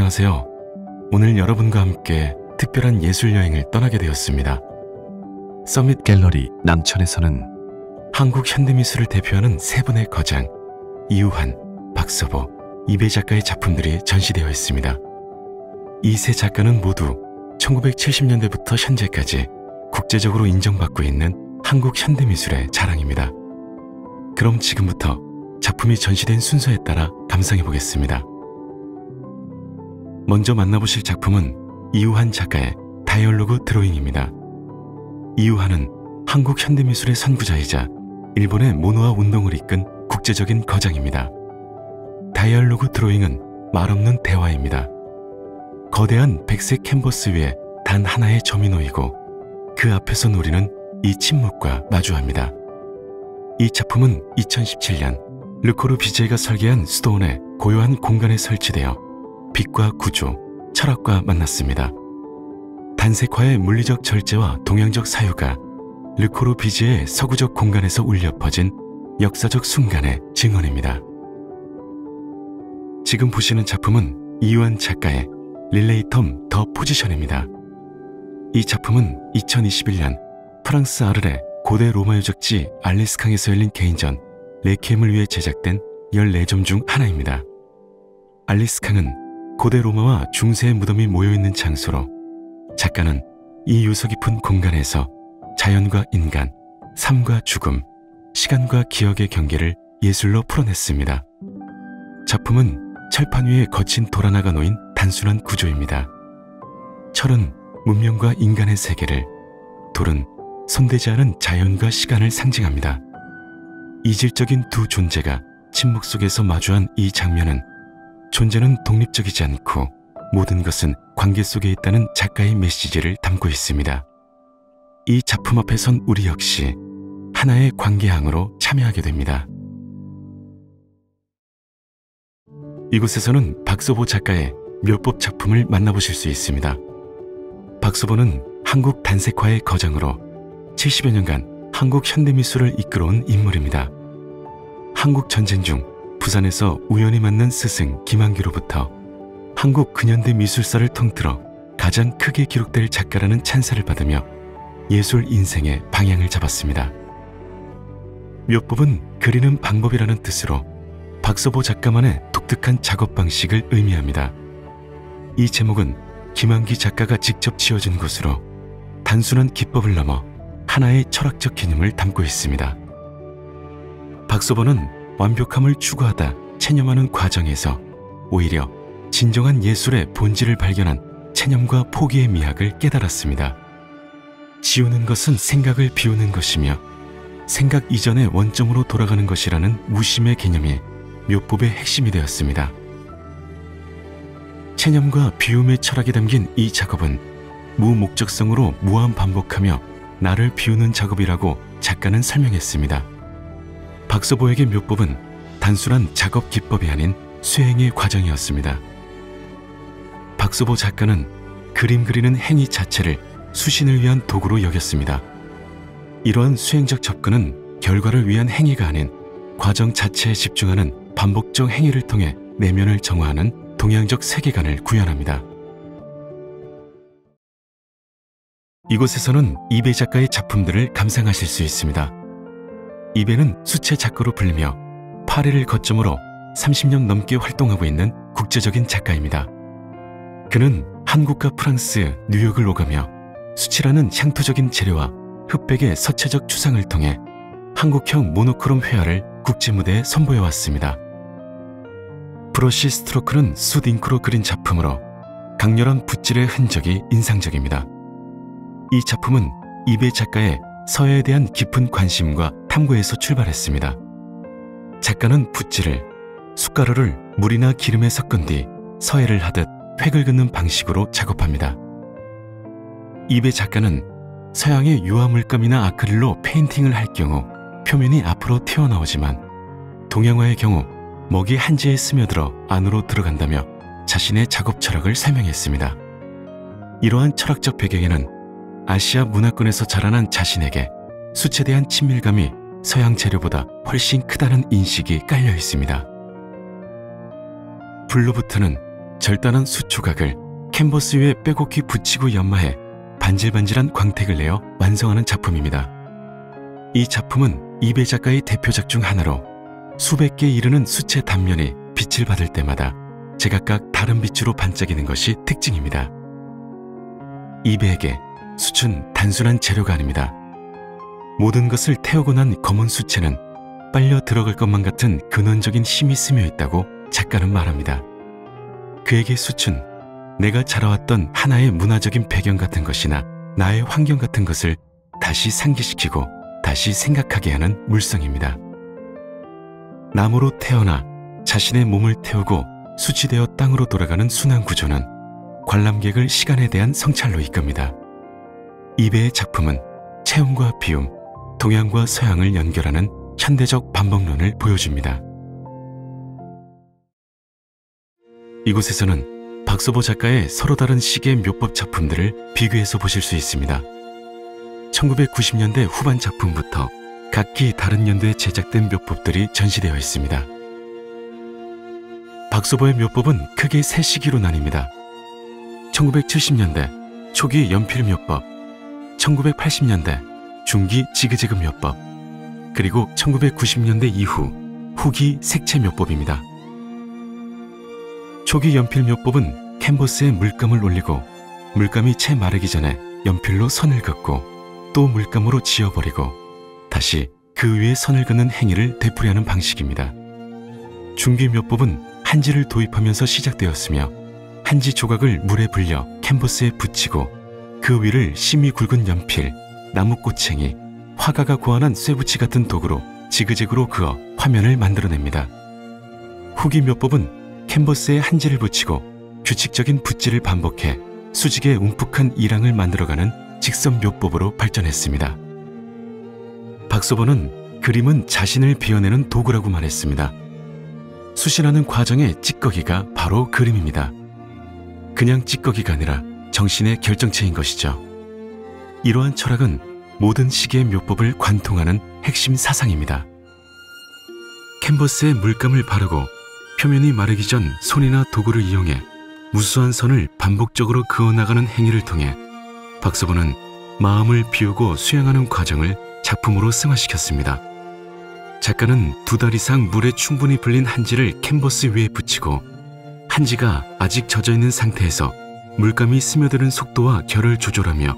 안녕하세요. 오늘 여러분과 함께 특별한 예술여행을 떠나게 되었습니다. 서밋 갤러리 남천에서는 한국 현대미술을 대표하는 세 분의 거장 이우환, 박서보, 이배 작가의 작품들이 전시되어 있습니다. 이 세 작가는 모두 1970년대부터 현재까지 국제적으로 인정받고 있는 한국 현대미술의 자랑입니다. 그럼 지금부터 작품이 전시된 순서에 따라 감상해 보겠습니다. 먼저 만나보실 작품은 이우환 작가의 다이얼로그 드로잉입니다. 이우환은 한국 현대미술의 선구자이자 일본의 모노화 운동을 이끈 국제적인 거장입니다. 다이얼로그 드로잉은 말없는 대화입니다. 거대한 백색 캔버스 위에 단 하나의 점이 놓이고 그 앞에서 우리는 이 침묵과 마주합니다. 이 작품은 2017년 르코르 비제가 설계한 수도원의 고요한 공간에 설치되어 빛과 구조, 철학과 만났습니다. 단색화의 물리적 절제와 동양적 사유가 르코르 비제의 서구적 공간에서 울려 퍼진 역사적 순간의 증언입니다. 지금 보시는 작품은 이우환 작가의 릴레이텀 더 포지션입니다. 이 작품은 2021년 프랑스 아르레 고대 로마 유적지 알리스캉에서 열린 개인전 레퀴엠을 위해 제작된 14점 중 하나입니다. 알리스캉은 고대 로마와 중세의 무덤이 모여있는 장소로 작가는 이 유서 깊은 공간에서 자연과 인간, 삶과 죽음, 시간과 기억의 경계를 예술로 풀어냈습니다. 작품은 철판 위에 거친 돌 하나가 놓인 단순한 구조입니다. 철은 문명과 인간의 세계를, 돌은 손대지 않은 자연과 시간을 상징합니다. 이질적인 두 존재가 침묵 속에서 마주한 이 장면은 존재는 독립적이지 않고 모든 것은 관계 속에 있다는 작가의 메시지를 담고 있습니다. 이 작품 앞에 선 우리 역시 하나의 관계항으로 참여하게 됩니다. 이곳에서는 박서보 작가의 묘법 작품을 만나보실 수 있습니다. 박서보는 한국 단색화의 거장으로 70여 년간 한국 현대미술을 이끌어온 인물입니다. 한국 전쟁 중 부산에서 우연히 만난 스승 김한규로부터 한국 근현대 미술사를 통틀어 가장 크게 기록될 작가라는 찬사를 받으며 예술 인생의 방향을 잡았습니다. 묘법은 그리는 방법이라는 뜻으로 박서보 작가만의 독특한 작업 방식을 의미합니다. 이 제목은 김한기 작가가 직접 지어준 것으로 단순한 기법을 넘어 하나의 철학적 개념을 담고 있습니다. 박서보는 완벽함을 추구하다 체념하는 과정에서 오히려 진정한 예술의 본질을 발견한 체념과 포기의 미학을 깨달았습니다. 지우는 것은 생각을 비우는 것이며 생각 이전의 원점으로 돌아가는 것이라는 무심의 개념이 묘법의 핵심이 되었습니다. 체념과 비움의 철학이 담긴 이 작업은 무목적성으로 무한 반복하며 나를 비우는 작업이라고 작가는 설명했습니다. 박서보에게 묘법은 단순한 작업 기법이 아닌 수행의 과정이었습니다. 박서보 작가는 그림 그리는 행위 자체를 수신을 위한 도구로 여겼습니다. 이러한 수행적 접근은 결과를 위한 행위가 아닌 과정 자체에 집중하는 반복적 행위를 통해 내면을 정화하는 동양적 세계관을 구현합니다. 이곳에서는 이배 작가의 작품들을 감상하실 수 있습니다. 이배는 수채 작가로 불리며 파리를 거점으로 30년 넘게 활동하고 있는 국제적인 작가입니다. 그는 한국과 프랑스, 뉴욕을 오가며 수치라는 향토적인 재료와 흑백의 서체적 추상을 통해 한국형 모노크롬 회화를 국제무대에 선보여왔습니다. 브러쉬 스트로크는 숫 잉크로 그린 작품으로 강렬한 붓질의 흔적이 인상적입니다. 이 작품은 이배 작가의 서예에 대한 깊은 관심과 탐구에서 출발했습니다. 작가는 붓질을 숟가루를 물이나 기름에 섞은 뒤 서예를 하듯 획을 긋는 방식으로 작업합니다. 이배 작가는 서양의 유화 물감이나 아크릴로 페인팅을 할 경우 표면이 앞으로 튀어나오지만 동양화의 경우 먹이 한지에 스며들어 안으로 들어간다며 자신의 작업 철학을 설명했습니다. 이러한 철학적 배경에는 아시아 문화권에서 자라난 자신에게 숯에 대한 친밀감이 서양 재료보다 훨씬 크다는 인식이 깔려 있습니다. 블루부트는 절단한 숯조각을 캔버스 위에 빼곡히 붙이고 연마해 반질반질한 광택을 내어 완성하는 작품입니다. 이 작품은 이배 작가의 대표작 중 하나로 수백 개 이르는 수채 단면이 빛을 받을 때마다 제각각 다른 빛으로 반짝이는 것이 특징입니다. 이배에게 숯은 단순한 재료가 아닙니다. 모든 것을 태우고 난 검은 수채는 빨려 들어갈 것만 같은 근원적인 힘이 스며 있다고 작가는 말합니다. 그에게 숯은 내가 자라왔던 하나의 문화적인 배경 같은 것이나 나의 환경 같은 것을 다시 상기시키고 다시 생각하게 하는 물성입니다. 나무로 태어나 자신의 몸을 태우고 수치되어 땅으로 돌아가는 순환 구조는 관람객을 시간에 대한 성찰로 이끕니다. 이배의 작품은 체험과 비움, 동양과 서양을 연결하는 현대적 반복론을 보여줍니다. 이곳에서는 박소보 작가의 서로 다른 시기의 묘법 작품들을 비교해서 보실 수 있습니다. 1990년대 후반 작품부터 각기 다른 연도에 제작된 묘법들이 전시되어 있습니다. 박소보의 묘법은 크게 세 시기로 나뉩니다. 1970년대 초기 연필 묘법, 1980년대 중기 지그재그 묘법, 그리고 1990년대 이후 후기 색채 묘법입니다. 초기 연필 묘법은 캔버스에 물감을 올리고 물감이 채 마르기 전에 연필로 선을 긋고 또 물감으로 지워버리고 다시 그 위에 선을 긋는 행위를 되풀이하는 방식입니다. 중기 묘법은 한지를 도입하면서 시작되었으며 한지 조각을 물에 불려 캔버스에 붙이고 그 위를 심이 굵은 연필, 나무꼬챙이, 화가가 고안한 쇠붙이 같은 도구로 지그재그로 그어 화면을 만들어냅니다. 후기 묘법은 캔버스에 한지를 붙이고 규칙적인 붓질을 반복해 수직의 움푹한 이랑을 만들어가는 직선 묘법으로 발전했습니다. 박소보는 그림은 자신을 비워내는 도구라고 말했습니다. 수신하는 과정의 찌꺼기가 바로 그림입니다. 그냥 찌꺼기가 아니라 정신의 결정체인 것이죠. 이러한 철학은 모든 시기의 묘법을 관통하는 핵심 사상입니다. 캔버스에 물감을 바르고 표면이 마르기 전 손이나 도구를 이용해 무수한 선을 반복적으로 그어나가는 행위를 통해 박소보는 마음을 비우고 수양하는 과정을 작품으로 승화시켰습니다. 작가는 2달 이상 물에 충분히 불린 한지를 캔버스 위에 붙이고 한지가 아직 젖어있는 상태에서 물감이 스며드는 속도와 결을 조절하며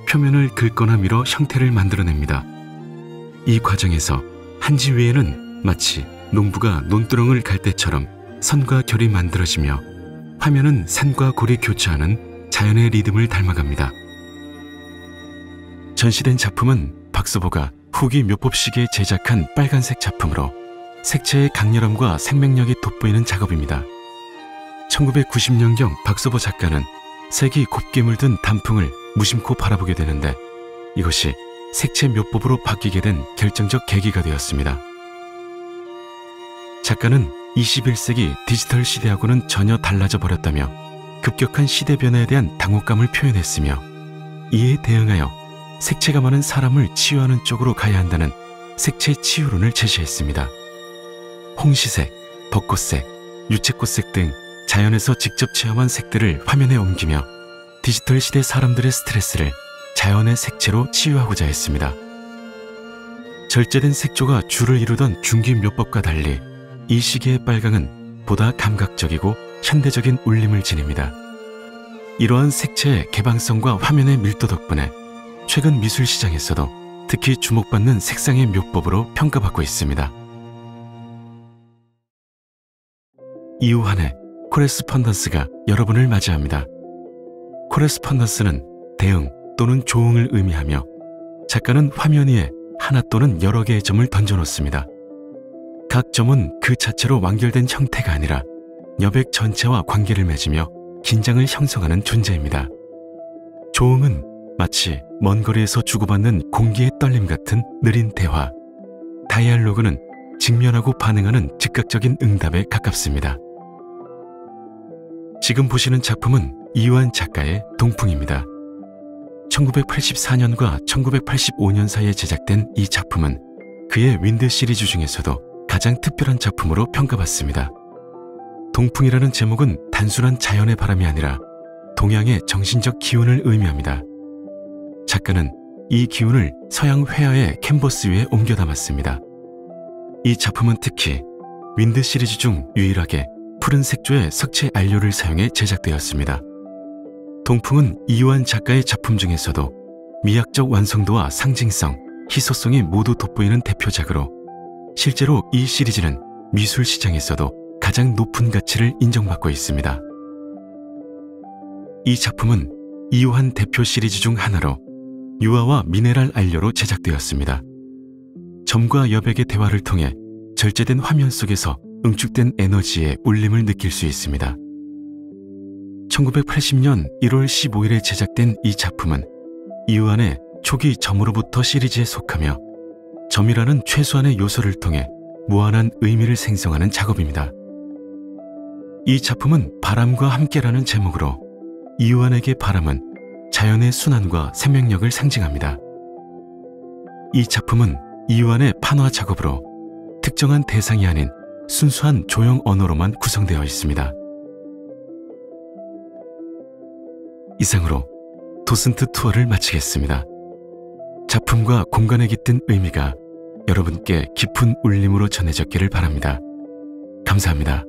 표면을 긁거나 밀어 형태를 만들어냅니다. 이 과정에서 한지 위에는 마치 농부가 논두렁을 갈 때처럼 선과 결이 만들어지며 화면은 산과 골이 교차하는 자연의 리듬을 닮아갑니다. 전시된 작품은 박소보가 후기 묘법 시기에 제작한 빨간색 작품으로 색채의 강렬함과 생명력이 돋보이는 작업입니다. 1990년경 박소보 작가는 색이 곱게 물든 단풍을 무심코 바라보게 되는데 이것이 색채 묘법으로 바뀌게 된 결정적 계기가 되었습니다. 작가는 21세기 디지털 시대하고는 전혀 달라져 버렸다며 급격한 시대 변화에 대한 당혹감을 표현했으며 이에 대응하여 색채가 많은 사람을 치유하는 쪽으로 가야 한다는 색채 치유론을 제시했습니다. 홍시색, 벚꽃색, 유채꽃색 등 자연에서 직접 체험한 색들을 화면에 옮기며 디지털 시대 사람들의 스트레스를 자연의 색채로 치유하고자 했습니다. 절제된 색조가 주를 이루던 중기 묘법과 달리 이 시기의 빨강은 보다 감각적이고 현대적인 울림을 지닙니다. 이러한 색채의 개방성과 화면의 밀도 덕분에 최근 미술 시장에서도 특히 주목받는 색상의 묘법으로 평가받고 있습니다. 이후 한 해 코레스펀던스가 여러분을 맞이합니다. 코레스펀던스는 대응 또는 조응을 의미하며 작가는 화면 위에 하나 또는 여러 개의 점을 던져놓습니다. 각 점은 그 자체로 완결된 형태가 아니라 여백 전체와 관계를 맺으며 긴장을 형성하는 존재입니다. 조응은 마치 먼 거리에서 주고받는 공기의 떨림 같은 느린 대화, 다이알로그는 직면하고 반응하는 즉각적인 응답에 가깝습니다. 지금 보시는 작품은 이완 작가의 동풍입니다. 1984년과 1985년 사이에 제작된 이 작품은 그의 윈드 시리즈 중에서도 가장 특별한 작품으로 평가받습니다. 동풍이라는 제목은 단순한 자연의 바람이 아니라 동양의 정신적 기운을 의미합니다. 작가는 이 기운을 서양 회화의 캔버스 위에 옮겨 담았습니다. 이 작품은 특히 윈드 시리즈 중 유일하게 푸른 색조의 석체 안료를 사용해 제작되었습니다. 동풍은 이유한 작가의 작품 중에서도 미학적 완성도와 상징성, 희소성이 모두 돋보이는 대표작으로 실제로 이 시리즈는 미술 시장에서도 가장 높은 가치를 인정받고 있습니다. 이 작품은 이유한 대표 시리즈 중 하나로 유화와 미네랄 안료로 제작되었습니다. 점과 여백의 대화를 통해 절제된 화면 속에서 응축된 에너지의 울림을 느낄 수 있습니다. 1980년 1월 15일에 제작된 이 작품은 이유한의 초기 점으로부터 시리즈에 속하며 점이라는 최소한의 요소를 통해 무한한 의미를 생성하는 작업입니다. 이 작품은 바람과 함께라는 제목으로 이유한에게 바람은 자연의 순환과 생명력을 상징합니다. 이 작품은 이유한의 판화 작업으로 특정한 대상이 아닌 순수한 조형 언어로만 구성되어 있습니다. 이상으로 도슨트 투어를 마치겠습니다. 작품과 공간에 깃든 의미가 여러분께 깊은 울림으로 전해졌기를 바랍니다. 감사합니다.